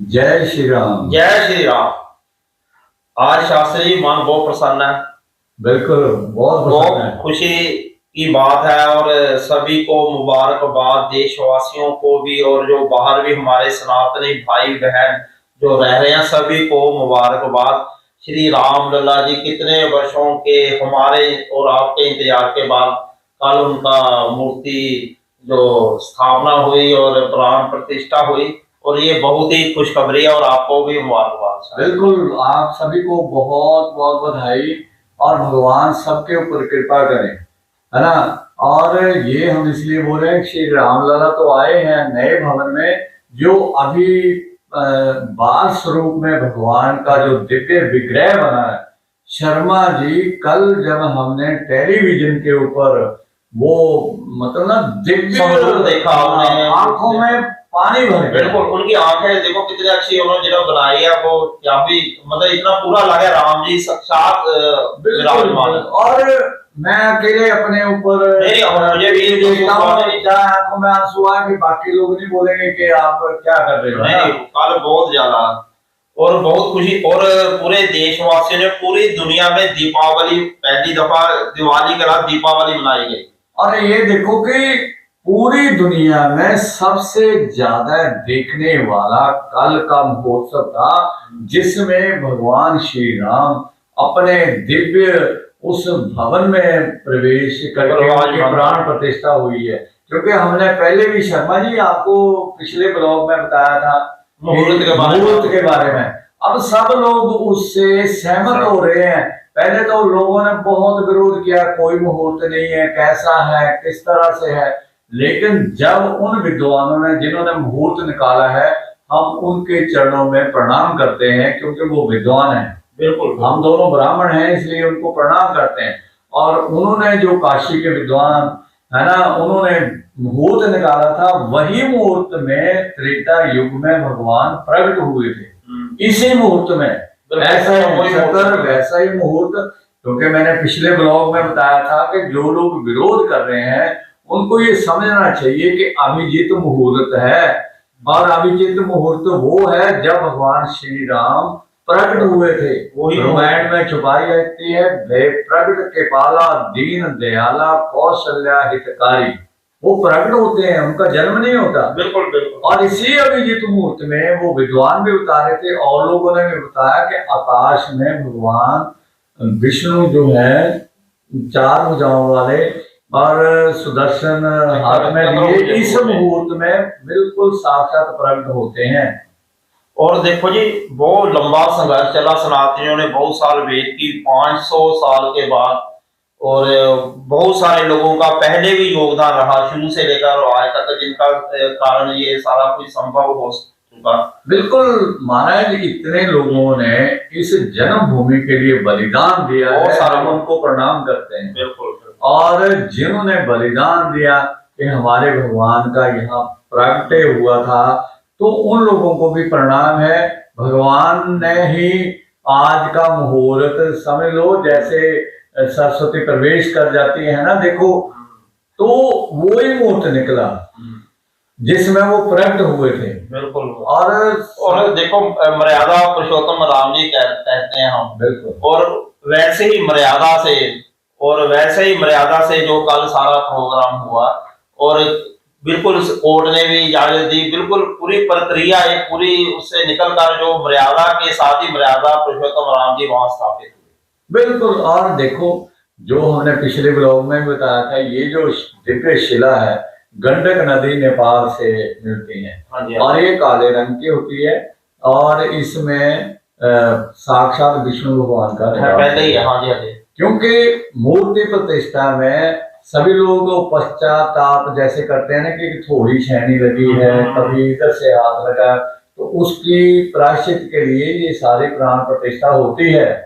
जय श्री राम। जय श्री राम। आज शास्त्री जी मन बहुत प्रसन्न है। बिल्कुल, बहुत प्रसन्न बहुत है। खुशी की बात है और सभी को मुबारकबाद, देशवासियों को भी और जो बाहर भी हमारे सनातनी भाई बहन जो रह रहे हैं सभी को मुबारकबाद। श्री राम लला जी कितने वर्षों के हमारे और आपके इंतजार के बाद कल उनका मूर्ति जो स्थापना हुई और प्राण प्रतिष्ठा हुई और ये बहुत ही खुशखबरी है और आपको भी मुबारकबाद। बिल्कुल, आप सभी को बहुत बहुत बधाई और भगवान सबके ऊपर कृपा करें, है ना। और ये हम इसलिए बोल रहे हैं, श्री रामलला तो आए हैं नए भवन में, जो अभी बाल स्वरूप में भगवान का जो दिव्य विग्रह बना है। शर्मा जी, कल जब हमने टेलीविजन के ऊपर वो मतलब ना दिव्य देखा, आंखों में पानी भर गया। बिल्कुल, उनकी आंखें देखो कितनी अच्छी उन्होंने जो बनाई है वो क्या भी मतलब इतना पूरा लगे राम जी साक्षात विराजमान। और मैं अकेले अपने ऊपर मुझे भी देखता हूँ, आंखों में आंसू आ कि बाकी लोग नहीं बोलेंगे कि आप क्या कर रहे हो। नहीं, कल बहुत ज्यादा और बहुत खुशी और पूरे देशवासियों ने पूरी दुनिया में दीपावली पहली दफा दिवाली के बाद दीपावली मनाई गई। और ये देखो कि पूरी दुनिया में सबसे ज्यादा देखने वाला कल का महोत्सव था, जिसमें भगवान श्री राम अपने दिव्य उस भवन में प्रवेश करके प्राण प्रतिष्ठा हुई है। क्योंकि हमने पहले भी शर्मा जी आपको पिछले ब्लॉग में बताया था मुहूर्त के बारे में। अब सब लोग उससे सहमत हो रहे हैं। पहले तो लोगों ने बहुत विरोध किया, कोई मुहूर्त नहीं है, कैसा है, किस तरह से है। लेकिन जब उन विद्वानों ने जिन्होंने मुहूर्त निकाला है, हम उनके चरणों में प्रणाम करते हैं, क्योंकि वो विद्वान हैं। बिल्कुल, हम दोनों ब्राह्मण हैं, इसलिए उनको प्रणाम करते हैं। और उन्होंने जो काशी के विद्वान है ना, उन्होंने मुहूर्त निकाला था, वही मुहूर्त में त्रेता युग में भगवान प्रकट हुए थे। इसी मुहूर्त में ऐसा वैसा ही मुहूर्त। क्योंकि मैंने पिछले ब्लॉग में बताया था कि जो लोग विरोध कर रहे हैं उनको ये समझना चाहिए कि अभिजीत मुहूर्त है। और अभिजीत मुहूर्त वो है जब भगवान श्री राम प्रकट हुए थे। रामायण में छुपाई रहती है, वे प्रकट के पाला दीन दयाला कौशल्या हितकारी। वो प्रकट होते हैं, उनका जन्म नहीं होता। बिल्कुल बिल्कुल। और इसी अभिजीत मुहूर्त में वो विद्वान भी उतारे थे और लोगों ने भी बताया कि आकाश में भगवान विष्णु जो है चार भुजाओं वाले और सुदर्शन हाथ में लिए इस मुहूर्त में बिल्कुल साक्षात प्रकट होते हैं। और देखो जी, बहुत लंबा संघर्ष चला, सनातनियों ने बहुत साल वेट की, 500 साल के बाद। और बहुत सारे लोगों का पहले भी योगदान रहा शुरू से लेकर आज तक, जिनका कारण ये सारा कुछ संभव हो चुका। बिल्कुल महाराज, इतने लोगों ने इस जन्मभूमि के लिए बलिदान दिया है, हम उनको प्रणाम करते हैं। बिल्कुल। और जिन्होंने बलिदान दिया कि हमारे भगवान का यहाँ प्रगटे हुआ था, तो उन लोगों को भी प्रणाम है। भगवान ने ही आज का मुहूर्त समझ लो, जैसे सरस्वती प्रवेश कर जाती है ना, देखो, तो वो ही मुहूर्त निकला जिसमें वो प्रकट हुए थे। बिल्कुल। और देखो, मर्यादा पुरुषोत्तम राम जी कहते हैं हम। बिल्कुल। और वैसे ही मर्यादा से जो कल सारा प्रोग्राम हुआ, और बिल्कुल कोर्ट ने भी इजाजत दी, बिल्कुल पूरी प्रक्रिया एक पूरी उससे निकलकर जो मर्यादा के साथ ही मर्यादा पुरुषोत्तम राम जी वहां स्थापित हुए। बिल्कुल। और देखो, जो हमने पिछले ब्लॉग में बताया था, ये जो दिव्य शिला है गंडक नदी नेपाल से मिलती है। और ये काले रंग की होती है और इसमें साक्षात विष्णु भगवान का पहले ही है। हाँ जी, हाँ जी। क्योंकि मूर्ति प्रतिष्ठा में सभी लोग पश्चाताप जैसे करते हैं ना कि थोड़ी छेनी लगी है, कभी इधर से हाथ लगा, तो उसकी प्रायश्चित के लिए ये सारी प्राण प्रतिष्ठा होती है।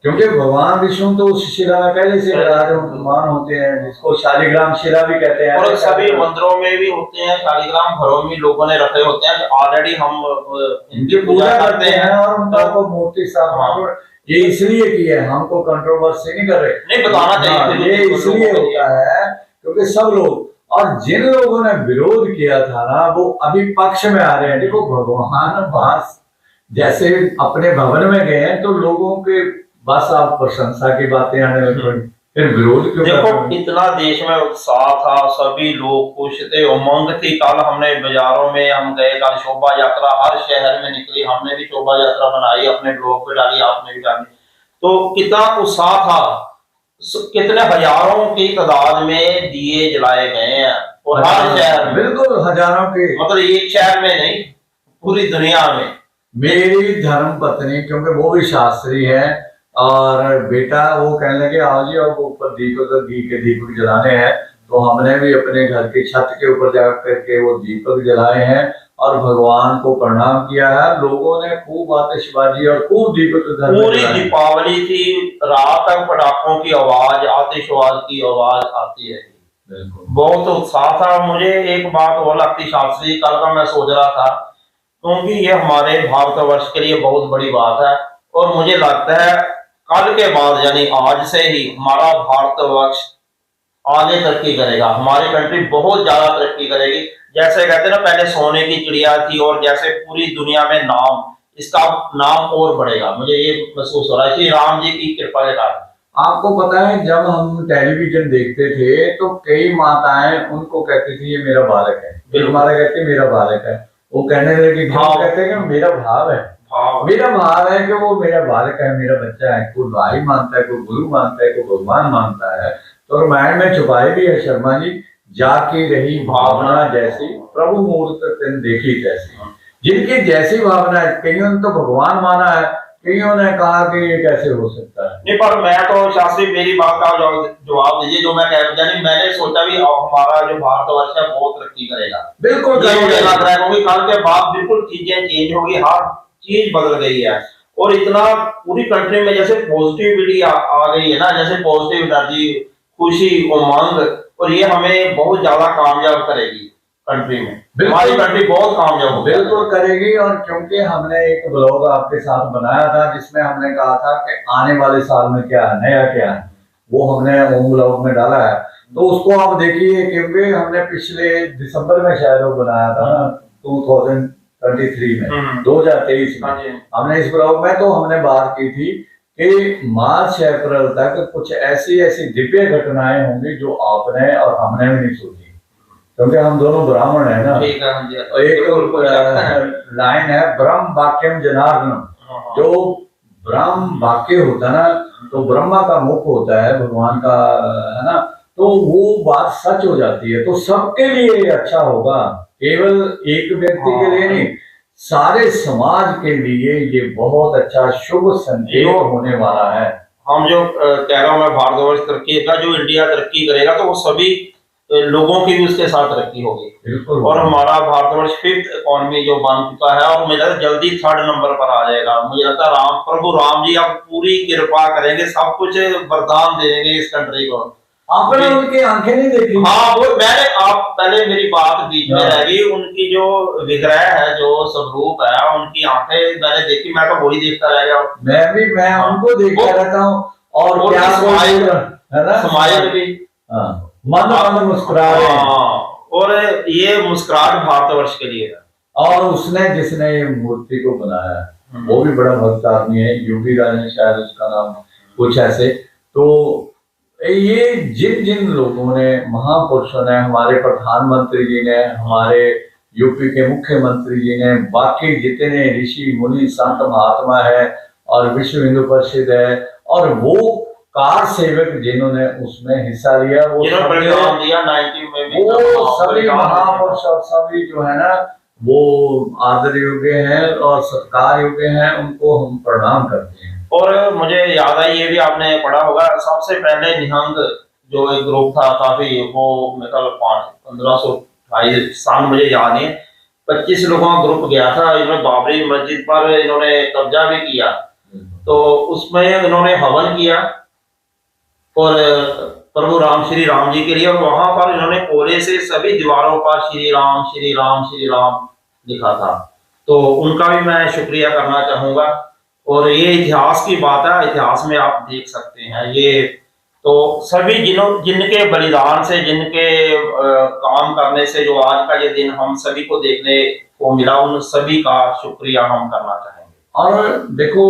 क्योंकि भगवान विष्णु तो उस शिला में पहले से विराजमान होते हैं, जिसको शालिग्राम शिला भी कहते हैं। और सभी मंदिरों में भी होते हैं, शालिग्राम घरों में लोगों ने रखे होते हैं, ऑलरेडी हम इनकी पूजा करते हैं और उनका को मूर्ति साफ ये इसलिए की है, हमको कंट्रोवर्सी नहीं कर रहे, नहीं बताना चाहिए। ये इसलिए होता है क्योंकि सब लोग, और जिन लोगों ने विरोध किया था ना, वो अभी पक्ष में आ रहे हैं। देखो, भगवान बाहर जैसे अपने भवन में गए हैं तो लोगों के बस आप प्रशंसा की बातें आने लग पड़ी, फिर विरोध क्यों देखो करते हैं? इतना देश में उत्साह था, सभी लोग खुश थे, उमंग थी। कल हमने बाजारों में हम गए, कल शोभा यात्रा हर शहर में निकली, हमने भी शोभा यात्रा बनाई, अपने ब्लॉग पे डाली, आपने भी डाली। तो कितना उत्साह था, कितने हजारों की तादाद में दिए जलाए गए हैं, और हर शहर में, बिल्कुल हजारों के। मतलब एक शहर में नहीं, पूरी दुनिया में। मेरी धर्म पत्नी, क्योंकि वो भी शास्त्री है, और बेटा वो कहने लगे आओ जी, और ऊपर दीपक, घी के दीपक जलाने हैं। तो हमने भी अपने घर की छत के ऊपर जा करके वो दीपक जलाए हैं और भगवान को प्रणाम किया है। लोगों ने खूब आतिशबाजी और खूब दीपक घर में पूरी जलाए। दीपावली थी, रात तक पटाखों की आवाज, आतिशबाज की आवाज आती रही। बिल्कुल। बहुत उत्साह था। मुझे एक बात और लगती शास्त्री, कल का मैं सोच रहा था, क्योंकि ये हमारे भारतवर्ष के लिए बहुत बड़ी बात है, और मुझे लगता है कल के बाद यानी आज से ही हमारा भारतवर्ष आगे तरक्की करेगा, हमारी कंट्री बहुत ज्यादा तरक्की करेगी। जैसे कहते हैं ना, पहले सोने की चिड़िया थी, और जैसे पूरी दुनिया में नाम, इसका नाम और बढ़ेगा, मुझे ये महसूस हो रहा है श्री राम जी की कृपा के कारण। आपको पता है, जब हम टेलीविजन देखते थे तो कई माताएं उनको कहती थी ये मेरा बालक है, फिर हमारा कहते मेरा बालक है। वो कहने लगे, क्यों कहते हैं कि मेरा भाव है, मेरा भाव है कि वो मेरा बालक है, मेरा बच्चा है। कोई भाई मानता है, कोई गुरु मानता है, कोई भगवान मानता है। तो रामायण में छुपाई भी है शर्मा जी, जाकी रही भावना जैसी, प्रभु मूर्त तिन देखी तैसी। जिनकी जैसी भावना है, कईयों ने तो भगवान माना है, कईयों ने कहा कि ये कैसे हो सकता है। नहीं, पर मैं तो शास्त्री, मेरी बात का जवाब दीजिए जो मैं कह रहा हूं। मैंने सोचा भी हमारा जो भारतवर्ष है बहुत तरक्की करेगा, बिल्कुल ये मुझे लग रहा है, क्योंकि कल के बाद बिल्कुल चीजें चेंज होगी, हर चीज बदल गई है। और इतना पूरी कंट्री में जैसे पॉजिटिविटी आ गई है ना, जैसे पॉजिटिव एनर्जी, खुशी, उमंग, और ये हमें बहुत ज्यादा कामयाब करेगी कंट्री में। हमारी कंट्री बहुत कामयाब होगी, बिल्कुल करेगी। और क्योंकि हमने एक ब्लॉग आपके साथ बनाया था जिसमें हमने कहा था कि आने वाले साल में क्या है, नया क्या है, वो हमने होम ब्लॉग में डाला है। तो उसको आप देखिए, क्योंकि हमने पिछले दिसंबर में शायद वो बनाया था ना, 2023 में, 2023 में हमने इस ब्लॉग में तो हमने बात की थी कि मार्च अप्रैल तक कुछ ऐसी ऐसी दिव्य घटनाएं होंगी जो आपने और हमने भी नहीं सोची, क्योंकि हम दोनों ब्राह्मण है ना। ठीक है, एक लाइन है, ब्रह्म वाक्यम जनार्दन, जो ब्रह्म वाक्य होता है ना, तो ब्रह्मा का मुख होता है भगवान का, है ना। तो वो बात सच हो जाती है, तो सबके लिए ये अच्छा होगा, केवल एक व्यक्ति के लिए नहीं, सारे समाज के लिए ये बहुत अच्छा शुभ संकेत होने वाला है। हम जो कह रहा हूं मैं, भारतवर्ष तरक्की का, जो इंडिया तरक्की करेगा तो वो सभी लोगों की भी उसके साथ तरक्की होगी। बिल्कुल। और हमारा भारतवर्ष 5th इकोनॉमी जो बन चुका है, और मुझे लगता है जल्दी 3rd नंबर पर आ जाएगा। मुझे लगता है प्रभु राम जी अब पूरी कृपा करेंगे, सब कुछ वरदान देंगे इस कंट्री को। आपने उनकी आंखें नहीं देखी? हाँ, वो मैंने, आप पहले मेरी बात बीच में रह गई। उनकी जो विग्रह है, जो स्वरूप है, उनकी आंखें मैंने देखी, मैं तो वही देखता रह गया। मैं उनको देखता रहता हूँ, और क्या स्माइल है ना, स्माइल भी, मन मन मुस्कुरा रहे हैं। और ये मुस्कुराहट भारतवर्ष के लिए है। और उसने, जिसने ये मूर्ति को बनाया है, वो भी बड़ा भक्त आदमी है, योगी राज शायद उसका नाम कुछ ऐसे। तो ये जिन जिन लोगों ने, महापुरुषों ने, हमारे प्रधानमंत्री जी ने, हमारे यूपी के मुख्यमंत्री जी ने, बाकी जितने ऋषि मुनि संत महात्मा है, और विश्व हिंदू परिषद है, और वो कार सेवक जिन्होंने उसमें हिस्सा लिया, वो बलिदान दिया 90 में भी, वो सभी महापुरुष और सभी जो है ना, वो आदर योग्य हैं और सत्कार योग्य हैं, उनको हम प्रणाम करते हैं। और मुझे याद है, ये भी आपने पढ़ा होगा, सबसे पहले निहंग जो एक ग्रुप था, काफी, वो मतलब 1528 साल, मुझे याद नहीं है, 25 लोगों का ग्रुप गया था। इन्होंने बाबरी मस्जिद पर इन्होंने कब्जा भी किया, तो उसमें इन्होंने हवन किया, और प्रभु राम, श्री राम जी के लिए, और वहां पर इन्होंने कोरे से सभी दीवारों पर श्री राम श्री राम श्री राम लिखा था। तो उनका भी मैं शुक्रिया करना चाहूंगा। और ये इतिहास की बात है, इतिहास में आप देख सकते हैं ये, तो सभी जिनके बलिदान से, जिनके काम करने से जो आज का ये दिन हम सभी को देखने को मिला, उन सभी का शुक्रिया हम करना चाहेंगे। और देखो,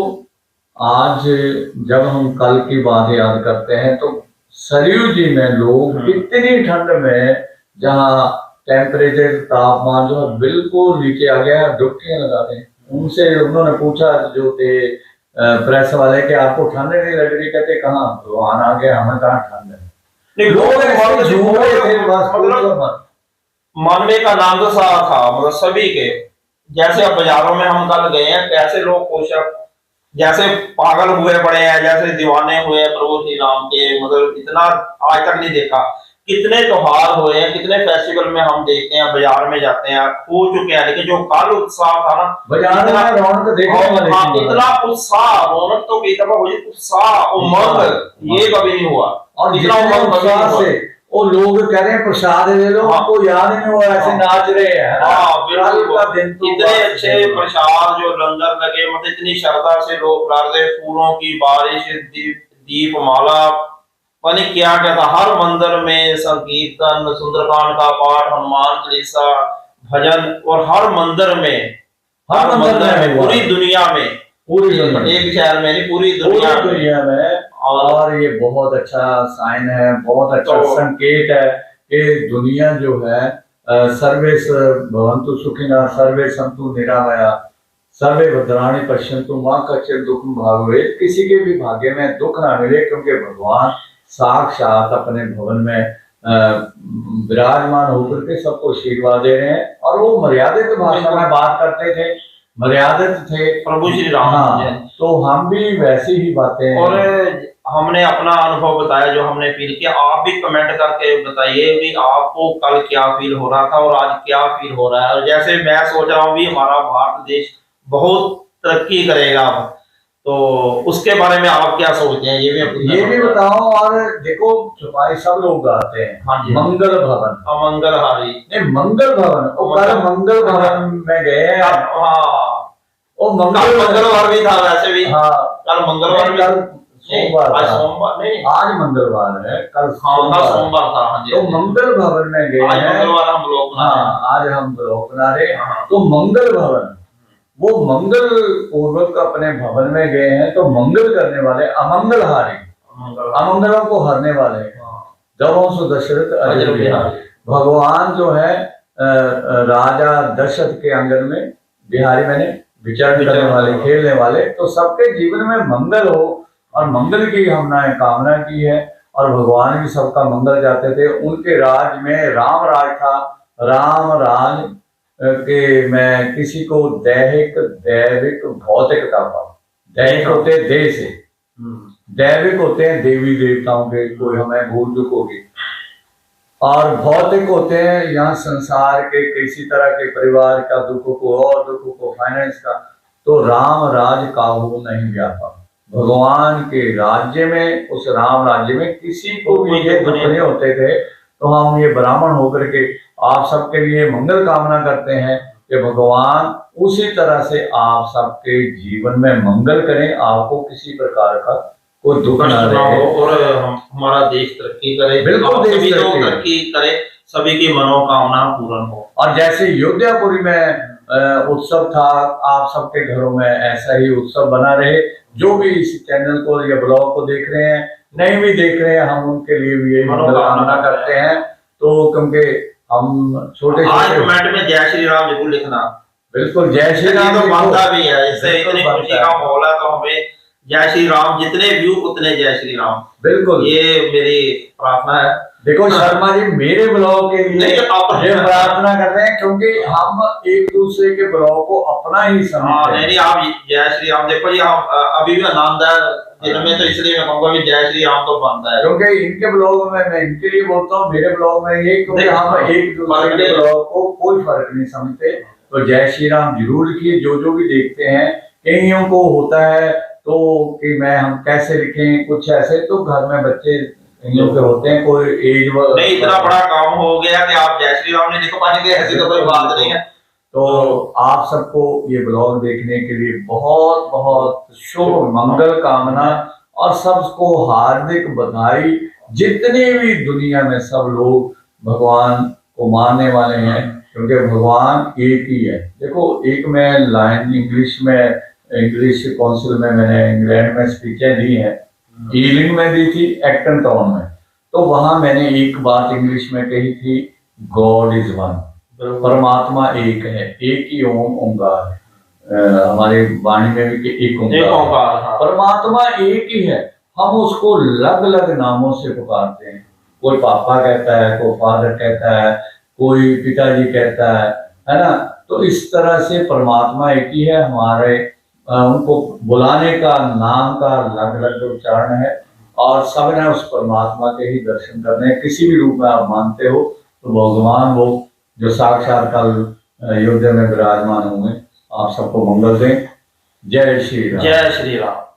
आज जब हम कल की बात याद करते हैं तो सरयू जी में लोग कितनी ठंड में, जहाँ टेम्परेचर तापमान जो है बिल्कुल नीचे आ गया, डुबकियां लगा रहे हैं। उनसे उन्होंने पूछा जो थे प्रेस वाले कि आपको ठंड नहीं लग रही? कहते कहाँ, भगवान आ गया, हमें कहाँ ठंड है। लोग ऐसे झूम रहे थे, बस मतलब मानवे का नाम तो सा था, मतलब सभी के। जैसे अब बाजारों में हम कल गए हैं, कैसे लोग पोशाक जैसे पागल हुए पड़े हैं, जैसे दीवाने हुए प्रभु श्री राम के। मतलब इतना आज तक नहीं देखा। कितने त्योहार हुए हैं, कितने फेस्टिवल में हम देखते हैं, बाजार में जाते हैं, हो चुके हैं, लेकिन जो कल उत्साह था ना, बाजार में रौनक देखने वाले थे। इतना उत्साह, रौनक तो कई दफा हुई, उत्साह उमंग ये कभी नहीं हुआ। और इतना जितने उमंग कभी नहीं उत्साह हुआ। से वो लोग कह रहे हैं प्रसाद ले लो, आपको याद नहीं हुआ, ऐसे नाच रहे हैं। हाँ बिल्कुल, का दिन तो इतने अच्छे प्रसाद जो लंगर लगे, मतलब इतनी श्रद्धा से लोग ला रहे, फूलों की बारिश, दीप माला, माने क्या क्या था। हर मंदिर में संकीर्तन, सुंदरकांड का पाठ, हनुमान चालीसा, भजन, और हर मंदिर में पूरी दुनिया में, एक शहर में नहीं, पूरी दुनिया में। और ये बहुत अच्छा साइन है, बहुत अच्छा संकेत है कि दुनिया जो है सर्वे भवन्तु सुखिनः, सर्वे सन्तु निरामया, सर्वे भद्राणि पश्यन्तु मा कश्चित् दुःखं भावेत्। किसी के भी भाग्य में दुख ना मिले, क्योंकि भगवान साक्षात अपने भवन में विराजमान होकर के सबको आशीर्वाद दे रहे हैं। और वो मर्यादित भाषा में बात करते थे, मर्यादित थे प्रभु श्री राम। हाँ, तो हम भी वैसी ही बातें, और हमने अपना अनुभव बताया जो हमने फील किया। आप भी कमेंट करके बताइए कि आपको कल क्या फील हो रहा था और आज क्या फील हो रहा है। और जैसे मैं सोच रहा हूँ भी हमारा भारत देश बहुत तरक्की करेगा, तो उसके बारे में आप क्या सोचते हैं, ये भी बताओ। और देखो, छुपाई सब लोग गाते हैं, हाँ जी, मंगल भवन, अमंगल हारी, नहीं मंगल भवन। कल मंगल भवन में गए हैं। हाँ, वो मंगलवार भी था वैसे भी। हाँ, कल मंगलवार, कल सोमवार, आज सोमवार नहीं, आज मंगलवार है, कल सोमवार था। हाँ जी, तो मंगल भवन में गए हैं। मंगलवार हम लोग, हाँ, आज हम लोग बना रहे। तो मंगल भवन, वो मंगल पूर्वक अपने भवन में गए हैं, तो मंगल करने वाले, अमंगल हारी, अमंगलों को हरने वाले, जब दशरथ भगवान जो है राजा दशरथ के आंगन में बिहारी मैंने विचरण करने वाले, खेलने वाले। तो सबके जीवन में मंगल हो, और मंगल की हमने कामना की है। और भगवान भी सबका मंगल चाहते थे। उनके राज में राम राज था। राम राज के मैं किसी को दैहिक, दैविक, भौतिक का भाव। दैहिक होते हैं देह से, दैविक होते हैं देवी देवताओं के, कोई हमें भूल चूक होगी। और भौतिक होते हैं यहाँ संसार के किसी तरह के परिवार का दुख को, और दुख को, फाइनेंस का। तो राम राज काहू नहीं व्यापा। भगवान के राज्य में, उस राम राज्य में किसी को भी ये दुख नहीं होते थे। तो हम ये ब्राह्मण होकर के आप सबके लिए मंगल कामना करते हैं कि भगवान उसी तरह से आप सबके जीवन में मंगल करें, आपको किसी प्रकार का कोई दुख ना रहे, और हमारा देश तरक्की करे। बिल्कुल, देश तरक्की करे, सभी की मनोकामना पूर्ण हो। और जैसे योध्यापुरी में उत्सव था, आप सबके घरों में ऐसा ही उत्सव बना रहे। जो भी इस चैनल को या ब्लॉग को देख रहे हैं, नहीं भी देख रहे हैं, हम उनके लिए भी यही मनोकामना करते हैं। तो क्योंकि हम छोटे कमेंट में जय श्री राम जरूर लिखना। बिल्कुल, जय श्री राम तो बनता भी है, इससे इतनी खुशी का माहौल है, तो हमें जय श्री राम, जितने व्यू उतने जय श्री राम। बिल्कुल, ये मेरी प्रार्थना है। देखो शर्मा जी, मेरे ब्लॉग के लिए ये प्रार्थना कर रहे हैं, क्योंकि हम एक दूसरे के ब्लॉग को अपना ही समझते हैं। नहीं, आप जय श्री राम देखो जी, हम अभी भी आनंद है दिन में, तो इसलिए मैं कहूंगा कि जय श्री राम तो बनता है। क्योंकि इनके ब्लॉग में मैं इनके लिए बोलता हूँ, मेरे ब्लॉग में ये, क्योंकि हम एक दूसरे के ब्लॉग को कोई फर्क नहीं समझते। तो जय श्री राम जरूर लिखिए। जो भी देखते हैं, कईयों को होता है तो कि मैं हम कैसे लिखें, कुछ ऐसे, तो घर में बच्चे कईयों के होते हैं, कोई एज नहीं, इतना बड़ा काम हो गया कि आप जय श्री राम नहीं लिख पाएंगे, ऐसी तो कोई बात नहीं है। तो आप सबको ये ब्लॉग देखने के लिए बहुत बहुत शुभ मंगल कामना, और सबको हार्दिक बधाई। जितने भी दुनिया में सब लोग भगवान को मानने वाले हैं, क्योंकि भगवान एक ही है। देखो, एक मैं लाइन इंग्लिश काउंसिल में मैंने इंग्लैंड में स्पीचें दी हैं, ईलिंग में दी थी, एक्टन टाउन में। तो वहां मैंने एक बात इंग्लिश में कही थी, गॉड इज वन, परमात्मा एक है, एक ही ओम ओंकार है। हमारी वाणी में भी कि एक ओंकार, हाँ। परमात्मा एक ही है। हम उसको अलग अलग नामों से पुकारते हैं। कोई पापा कहता है, कोई फादर कहता है, कोई पिताजी कहता है ना। तो इस तरह से परमात्मा एक ही है। हमारे उनको बुलाने का, नाम का अलग अलग उच्चारण है, और सब ने उस परमात्मा के ही दर्शन करने हैं। किसी भी रूप में आप मानते हो तो भगवान वो जो साक्षात कल अयोध्या में विराजमान होंगे, आप सबको मंगल दें। जय श्री राम। जय श्री राम।